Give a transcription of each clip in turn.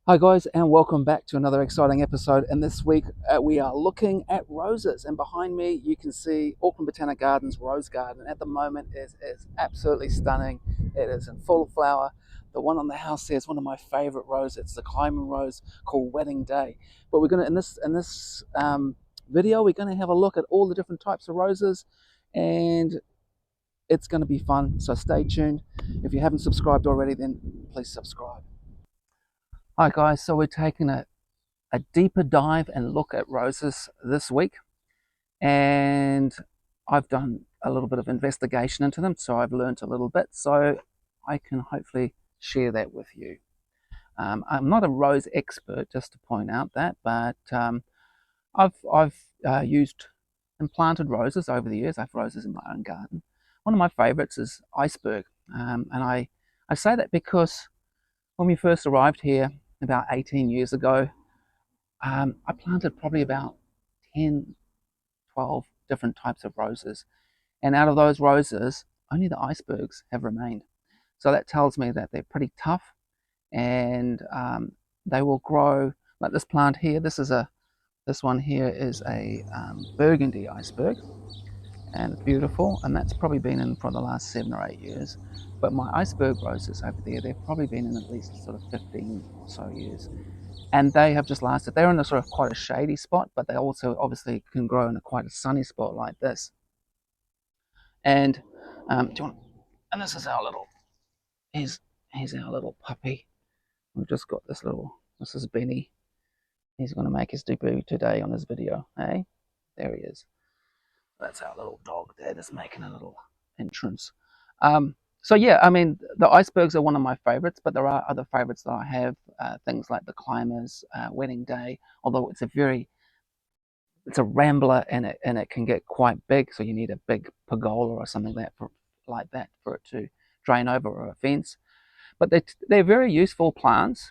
Hi guys, and welcome back to another exciting episode. And this week we are looking at roses, and behind me you can see Auckland Botanic Gardens rose garden. At the moment is absolutely stunning. It is in full flower. The one on the house there is one of my favorite roses. It's the climbing rose called Wedding Day. But we're going to in this video we're going to have a look at all the different types of roses, and it's going to be fun. So stay tuned. If you haven't subscribed already, then please subscribe. Hi guys, so we're taking a deeper dive and look at roses this week, and I've done a little bit of investigation into them, so I've learned a little bit, so I can hopefully share that with you. I'm not a rose expert, just to point out that, but I've used and planted roses over the years. I have roses in my own garden. One of my favorites is Iceberg, and I say that because when we first arrived here about 18 years ago, I planted probably about 10, 12 different types of roses. And out of those roses, only the icebergs have remained. So that tells me that they're pretty tough, and they will grow like this plant here. This one here is a burgundy iceberg, and it's beautiful. And that's probably been in for the last 7 or 8 years. But my iceberg roses over there, they've probably been in at least sort of 15 or so years, and they have just lasted. They're in a sort of quite a shady spot, but they also obviously can grow in a quite a sunny spot like this. And do you want? And this is our little. Here's our little puppy. We've just got this little. This is Benny. He's going to make his debut today on his video. Hey, there he is. That's our little dog there, that's making a little entrance. So yeah, I mean, the icebergs are one of my favorites, but there are other favorites that I have. Things like the climbers, wedding day. Although it's a rambler, and it can get quite big, so you need a big pergola or something like that for it to drain over, or a fence. But they're very useful plants.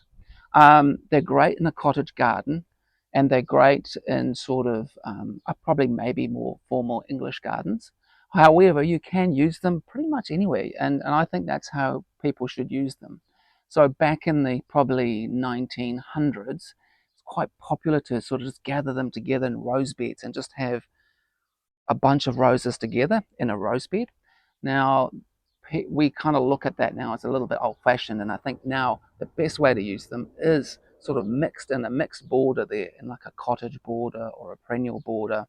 They're great in a cottage garden, and they're great in sort of probably maybe more formal English gardens. However, you can use them pretty much anywhere, and I think that's how people should use them. So back in the probably 1900s, it's quite popular to sort of just gather them together in rose beds and just have a bunch of roses together in a rose bed. Now, we kind of look at that now as a little bit old fashioned, and I think now the best way to use them is sort of mixed in a mixed border there, in like a cottage border or a perennial border.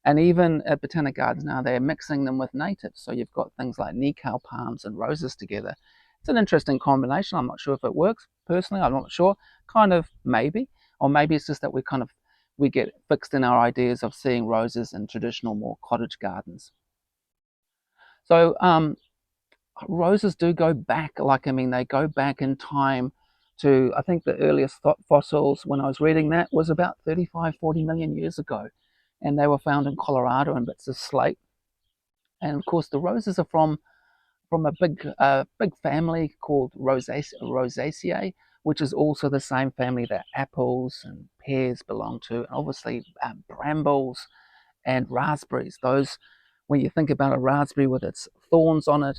And even at Botanic Gardens now, they're mixing them with natives. So you've got things like Nikau palms and roses together. It's an interesting combination. I'm not sure if it works. Personally, I'm not sure. Kind of maybe. Or maybe it's just that we get fixed in our ideas of seeing roses in traditional, more cottage gardens. So roses do go back, like, I mean, they go back in time to, I think the earliest fossils when I was reading that was about 35, 40 million years ago. And they were found in Colorado in bits of slate. And of course, the roses are from a big family called Rosaceae, which is also the same family that apples and pears belong to, and obviously brambles and raspberries. Those, when you think about a raspberry with its thorns on it,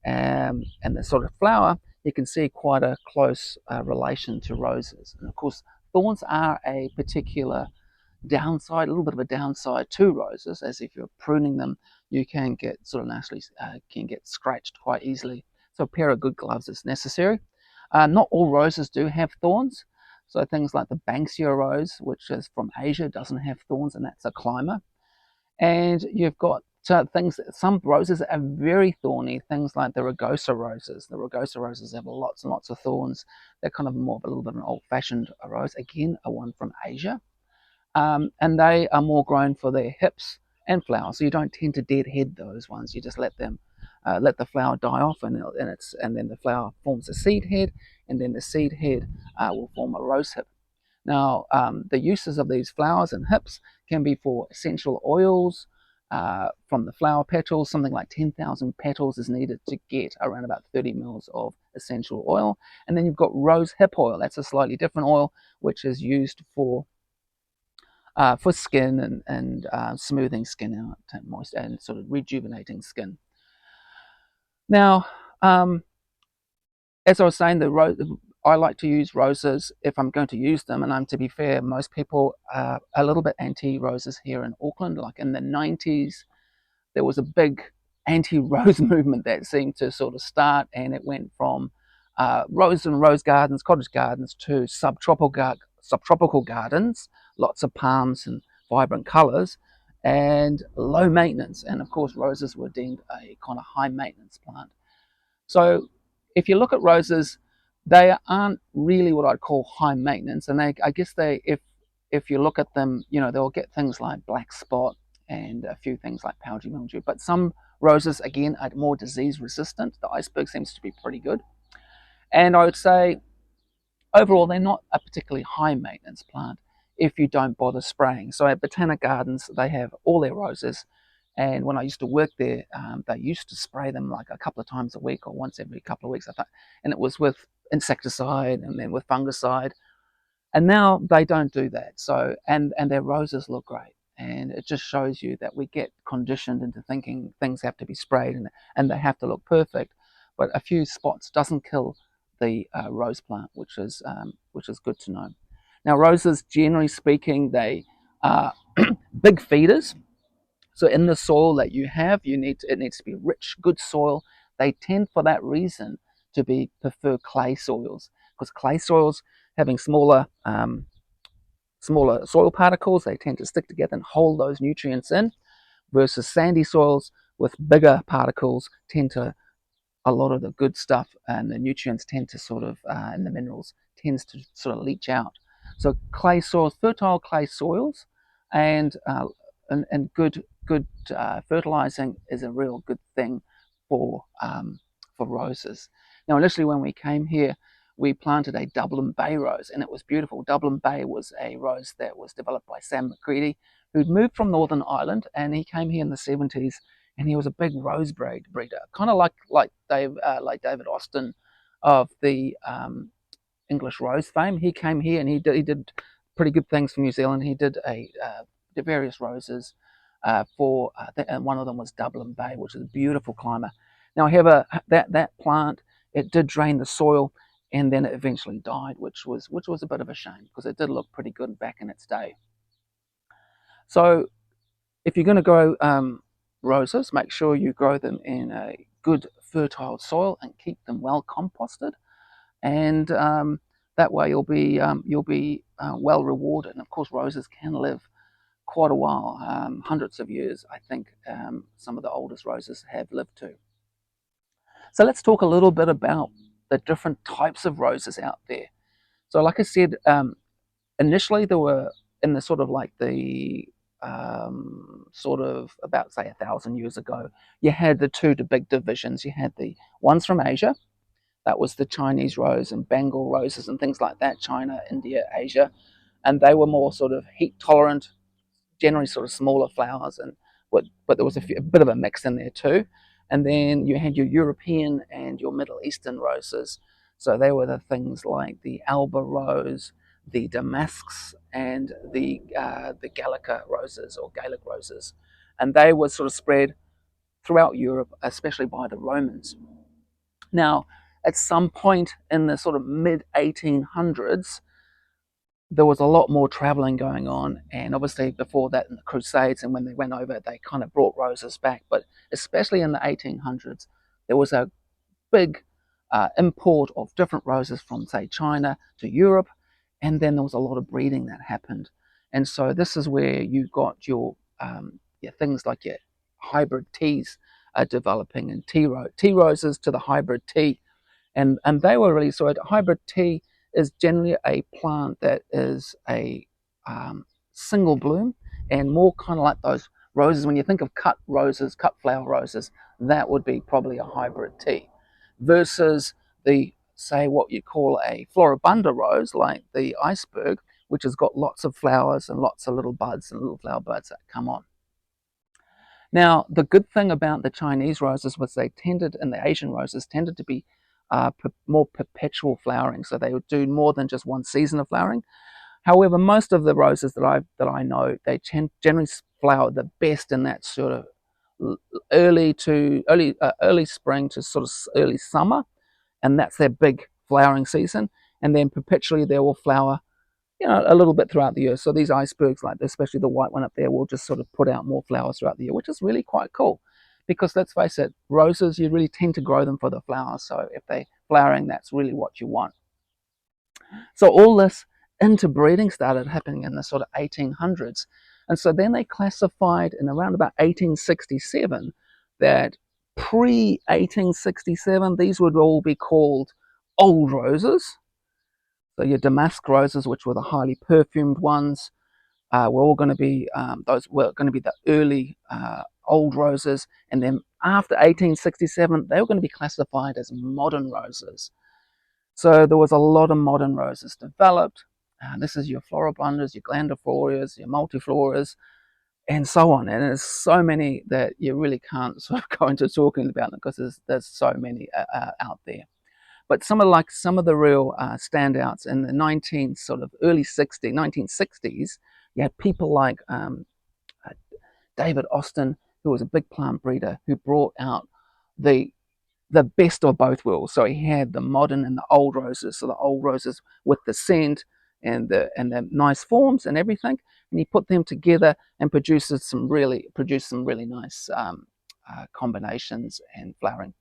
and the sort of flower, you can see quite a close relation to roses. And of course, thorns are a particular downside, a little bit of a downside to roses, as if you're pruning them, you can get sort of naturally can get scratched quite easily. So a pair of good gloves is necessary. Not all roses do have thorns. So things like the Banksia rose, which is from Asia, doesn't have thorns, and that's a climber. And you've got things, some roses are very thorny, things like the rugosa roses. The rugosa roses have lots and lots of thorns. They're kind of more of a little bit of an old-fashioned rose, again, a one from Asia. And they are more grown for their hips and flowers. So you don't tend to deadhead those ones. You just let the flower die off, and then the flower forms a seed head, and then the seed head will form a rose hip. Now, the uses of these flowers and hips can be for essential oils from the flower petals. Something like 10,000 petals is needed to get around about 30 mils of essential oil. And then you've got rose hip oil. That's a slightly different oil, which is used for skin and smoothing skin out, moist, and sort of rejuvenating skin. Now, as I was saying, I like to use roses if I'm going to use them, and to be fair, most people are a little bit anti-roses here in Auckland. Like in the 90s, there was a big anti-rose movement that seemed to sort of start, and it went from rose and rose gardens, cottage gardens, to subtropical gardens, lots of palms and vibrant colours, and low maintenance. And of course, roses were deemed a kind of high maintenance plant. So if you look at roses, they aren't really what I'd call high maintenance, and I guess if you look at them, they'll get things like black spot and a few things like powdery mildew. But some roses, again, are more disease resistant. The iceberg seems to be pretty good, and I would say overall they're not a particularly high maintenance plant if you don't bother spraying. So at Botanic Gardens, they have all their roses, and when I used to work there, they used to spray them like a couple of times a week or once every couple of weeks, I think. And it was with insecticide and then with fungicide. And now they don't do that. So and their roses look great. And it just shows you that we get conditioned into thinking things have to be sprayed and they have to look perfect. But a few spots doesn't kill the rose plant, which is good to know. Now roses, generally speaking, they are big feeders. So in the soil that you have, it needs to be rich, good soil. They tend, for that reason, to prefer clay soils, because clay soils, having smaller soil particles, they tend to stick together and hold those nutrients in, versus sandy soils with bigger particles tend to, a lot of the good stuff and the nutrients tend to sort of, and the minerals tends to sort of leach out. So clay soils, fertile clay soils, and good fertilizing is a real good thing for roses. Now, initially when we came here, we planted a Dublin Bay rose, and it was beautiful. Dublin Bay was a rose that was developed by Sam McCready, who'd moved from Northern Ireland, and he came here in the 70s, and he was a big rose breeder, kind of like David Austin of the English rose fame. He came here and he did pretty good things for New Zealand. He did various roses and one of them was Dublin Bay, which is a beautiful climber. Now, however, that plant, it did drain the soil, and then it eventually died, which was a bit of a shame because it did look pretty good back in its day. So if you're going to grow roses, make sure you grow them in a good fertile soil and keep them well composted, and that way you'll be well rewarded. And of course, roses can live quite a while, hundreds of years. I think some of the oldest roses have lived to. So let's talk a little bit about the different types of roses out there. So like I said, initially there were, in the sort of like the sort of about, say, 1,000 years ago, you had the big divisions. You had the ones from Asia, that was the Chinese rose and Bengal roses and things like that, China, India, Asia, and they were more sort of heat tolerant, generally sort of smaller flowers, but there was a bit of a mix in there too. And then you had your European and your Middle Eastern roses. So they were the things like the Alba rose, the Damasks, and the Gallica roses or Gaelic roses, and they were sort of spread throughout Europe, especially by the Romans. Now, at some point in the sort of mid 1800s, there was a lot more traveling going on, and obviously before that in the Crusades, and when they went over, they kind of brought roses back. But especially in the 1800s, there was a big import of different roses from, say, China to Europe, and then there was a lot of breeding that happened. And so this is where you got your things like your hybrid teas developing, and tea roses to the hybrid tea, and they were really, so a hybrid tea is generally a plant that is a single bloom, and more kind of like those roses. When you think of cut roses, cut flower roses, that would be probably a hybrid tea, versus the, say, what you call a floribunda rose, like the iceberg, which has got lots of flowers and lots of little buds and little flower buds that come on. Now, the good thing about the Chinese roses was and the Asian roses tended to be more perpetual flowering, so they would do more than just one season of flowering. However, most of the roses that I know, they generally flower the best in that sort of early spring to sort of early summer, and that's their big flowering season. and then perpetually they will flower, a little bit throughout the year. So these icebergs, like especially the white one up there, will just sort of put out more flowers throughout the year, which is really quite cool. Because let's face it, roses, you really tend to grow them for the flowers. So if they're flowering, that's really what you want. So all this interbreeding started happening in the sort of 1800s. And so then they classified in around about 1867 that pre-1867, these would all be called old roses. So your damask roses, which were the highly perfumed ones, were all going to be those were going to be the early old roses, and then after 1867, they were going to be classified as modern roses. So there was a lot of modern roses developed. This is your floribundas, your glandifloras, your multifloras, and so on. And there's so many that you really can't sort of go into talking about them because there's so many out there. But some of the real standouts in the 1960s, you had people like David Austin, who was a big plant breeder, who brought out the the best of both worlds. So he had the modern and the old roses. So the old roses with the scent and the nice forms and everything, and he put them together and produced some really nice combinations and flowering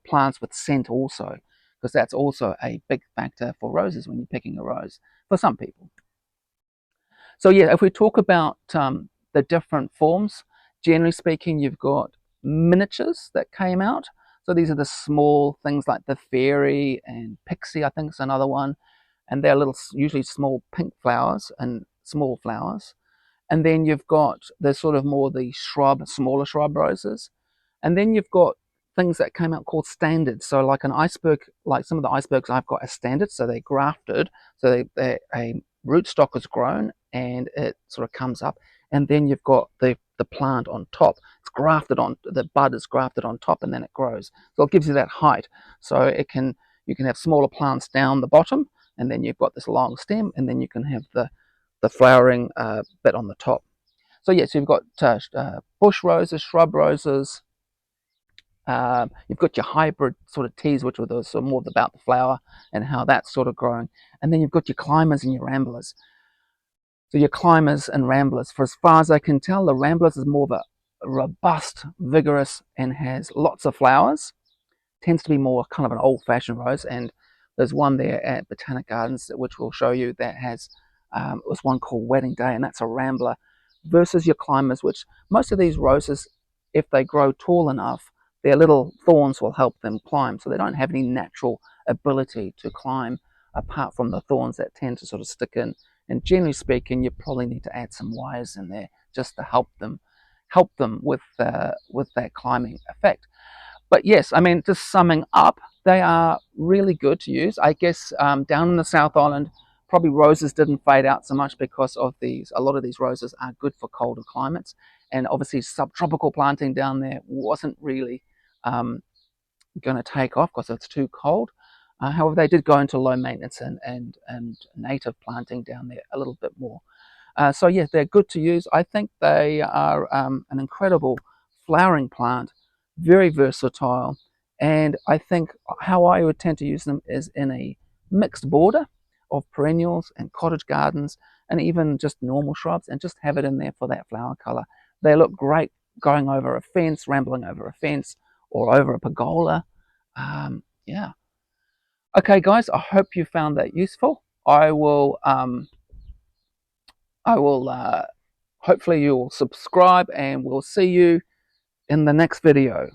plants with scent also, because that's also a big factor for roses when you're picking a rose for some people. So yeah, if we talk about the different forms, generally speaking, you've got miniatures that came out. So these are the small things like the fairy and pixie, I think is another one. And they're little, usually small pink flowers and small flowers. And then you've got the sort of more the smaller shrub roses. And then you've got things that came out called standards. So like an iceberg, like some of the icebergs I've got are standard, so they're grafted. So a rootstock is grown and it sort of comes up. And then you've got the plant on top. It's grafted on, the bud is grafted on top and then it grows. So it gives you that height. So you can have smaller plants down the bottom, and then you've got this long stem, and then you can have the flowering bit on the top. So yes, you've got bush roses, shrub roses. You've got your hybrid sort of teas, which are the, sort of more about the flower and how that's sort of growing. And then you've got your climbers and your ramblers. So your climbers and ramblers, for as far as I can tell, the ramblers is more of a robust, vigorous, and has lots of flowers. Tends to be more kind of an old-fashioned rose, and there's one there at Botanic Gardens which we'll show you that has it was one called Wedding Day, and that's a rambler, versus your climbers, which most of these roses, if they grow tall enough, their little thorns will help them climb, so they don't have any natural ability to climb apart from the thorns that tend to sort of stick in. And generally speaking, you probably need to add some wires in there just to help them with that climbing effect. But yes, I mean, just summing up, they are really good to use. I guess down in the South Island, probably roses didn't fade out so much because of these. A lot of these roses are good for colder climates, and obviously subtropical planting down there wasn't really going to take off because it's too cold. However, they did go into low maintenance and native planting down there a little bit more. So yeah, they're good to use. I think they are an incredible flowering plant, very versatile, and I think how I would tend to use them is in a mixed border of perennials and cottage gardens and even just normal shrubs, and just have it in there for that flower color. They look great going over a fence, rambling over a fence, or over a pergola. Yeah. Okay, guys, I hope you found that useful. I will hopefully you'll subscribe, and we'll see you in the next video.